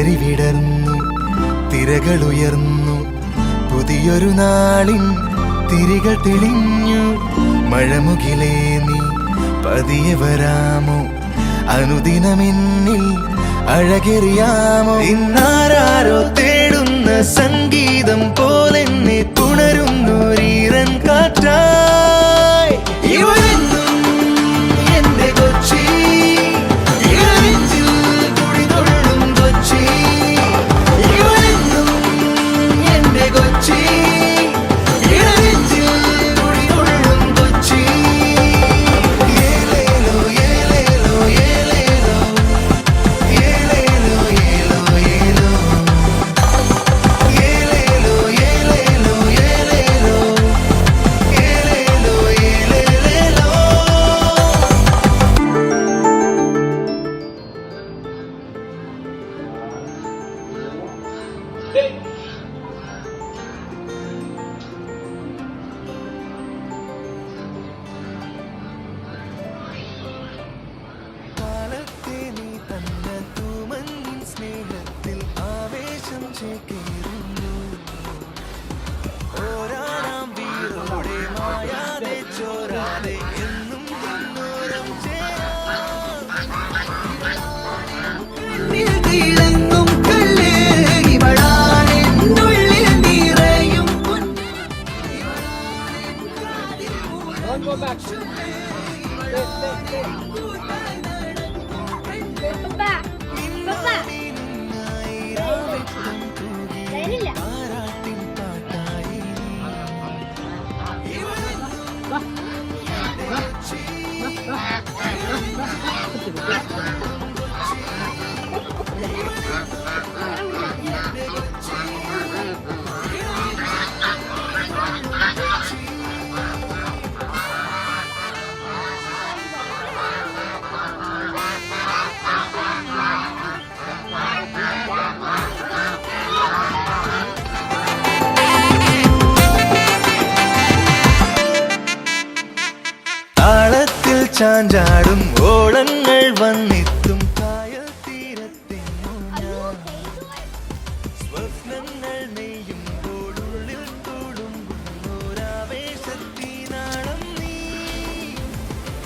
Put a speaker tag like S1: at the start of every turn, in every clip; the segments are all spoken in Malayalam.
S1: പുലരി വിടർന്നു, തിരകളുയർന്നു, പുതിയൊരു നാളിൻ തിരികൾ തെളിഞ്ഞു. മഴമുകിലേ നീ പതിയെ വരാമോ, അനുദിനമെന്നിൽ അഴകെറിയാമോ. ഇന്നാരോ തേടുന്ന സംഗീതം പോലെന്നെ തുണരുന്നൊരീറൻ കാറ്റായി. ഇവളെന്നും എന്റെ കൊച്ചി, ഇളനെഞ്ചിൽ തുടികൊള്ളും കൊച്ചി. ഇവളെന്നും എന്റെ കൊച്ചി, ഇളനെഞ്ചിൽ തുടികൊള്ളും കൊച്ചി. ഏലേലോ ഏലേലോ ഏലേലോ, ഏലേലോ ഏലോ ഏലോ, ഏലേലോ ഏലേലോ ഏലേലോ, ഏലേലോ ഏലേലോ. കാലത്തെ നീ തന്ന തൂമഞ്ഞിൻ സ്നേഹത്തിൽ ആവേശം ചേക്കേറുന്നു. ഓരാടാം വീരോടെ മായാതെ ചോരാതെ എന്നും മുന്നോരം ചേരാം. തിളങ്ങും കല്ല് ഇവളാണെന്നുള്ളിൽ നിറയും പൊന്ന്. ആരാട്ടിൻ പാട്ടായി താളത്തിൽ ചാഞ്ചാടും ഓളങ്ങൾ വന്നെത്തും കായൽ തീരത്തെങ്ങും ഞാൻ. സ്വപ്നങ്ങൾ നെയ്യുമ്പോൾ ഉള്ളിൽ തുളുമ്പുന്നൊരാവേശത്തിനാളം നീ.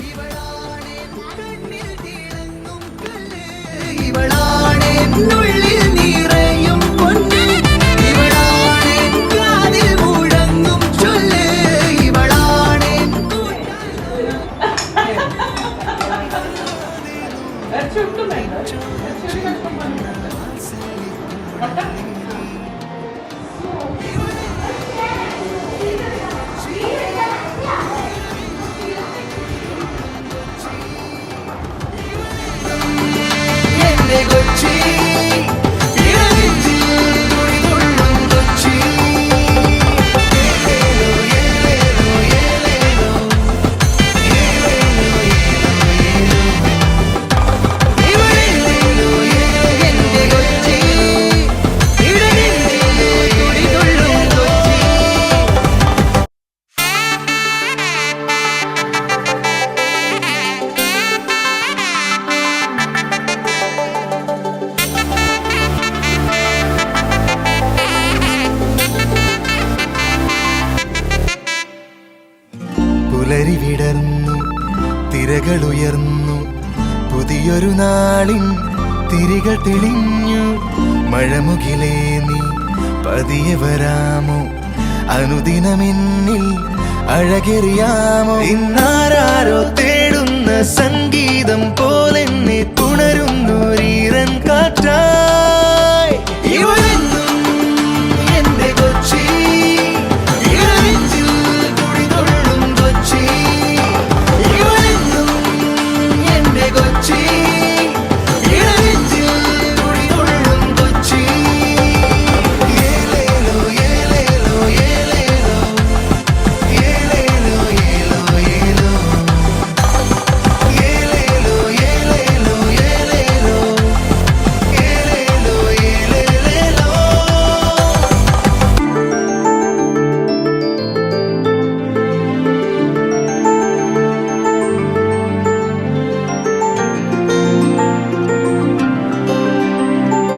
S1: ഇവളാണെന്നിൽ തിളങ്ങും കല്ല്, ഇവളാണെന്നുള്ളിൽ നിറയും പൊന്ന്. ഇവളാണെൻ കാതിൽ മുഴങ്ങും ചൊല്ല്, ഇവളാണെൻ എന്റെ കൊച്ചി, ഇളനെഞ്ചിൽ തുടികൊള്ളും കൊച്ചി. ഏലേലോ ഏലേലോ ഏലേലോ, ഏലേലോ ഏലോ ഏലോ. ഇവളെല്ലേലോ എന്റെ കൊച്ചി, ഇളനെഞ്ചിൽ തുടികൊള്ളും കൊച്ചി. പുലരി വിടർന്നു, തിരകളുയർന്നു, പുതിയൊരു നാളിൻ തിരികൾ തെളിഞ്ഞു. മഴമുകിലേ നീ പതിയെ വരാമോ, അനുദിനമെന്നിൽ അഴകെറിയാമോ. ഇന്നാരോ തേടുന്ന സംഗീതം പോലെന്നെ